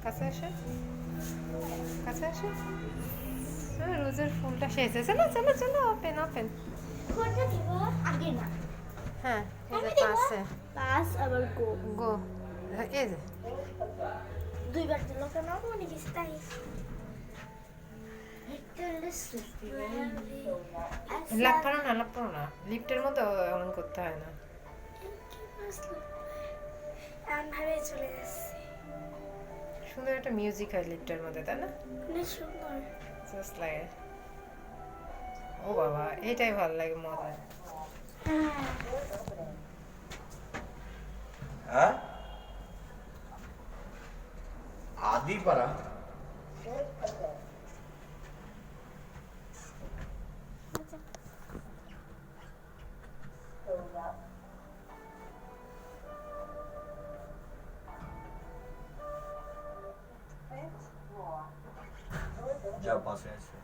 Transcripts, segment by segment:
কাছে আসো, কাছে আসো। রোজের ফুলটা সেজে, চলো চলো চলো, ওপেন ওপেন। কোনটা দিব? আগে না। হ্যাঁ, এই যে আমি দিব। পাশে পাস আবার গো। গো, এই যে দুইবার দিল কেন? মনে কিছু তাই। লাভ পারো না, লাভ পারো না, লিফটের মতো এমন করতে হয় না। এমন ভাবে চলে যাচ্ছে। সুন্দর একটা মিউজিক হয় লিফটের মধ্যে, তাই না? অনেক সুন্দর। জাস্ট লাগে। ও বাবা, এটাই ভালো লাগে মজা। হ্যাঁ আদিপাড়া যা পাশে আছে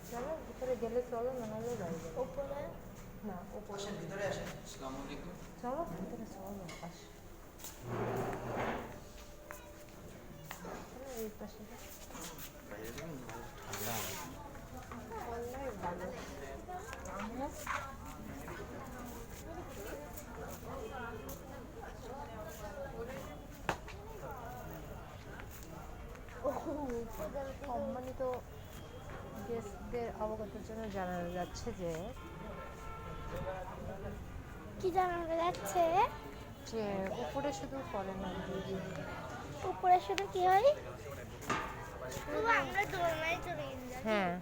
চলো ভিতরে গেলে চলো, না হলে বাইরে উপরে না, উপরে ভিতরে আসেন। আসসালামু আলাইকুম। চলো, ভিতরে চলো, পাশে চলো, এই পাশে বাইরে দেখুন ঠান্ডা। অনেক ভালো। সম্মানিত গেস্টদের অবগতের জন্য জানানো যাচ্ছে যে কি জানানো যাচ্ছে? যে উপরে শুধু ফরেনার, উপরে শুধু কি হয়? আমরা দোলনায় চলে যাই। হ্যাঁ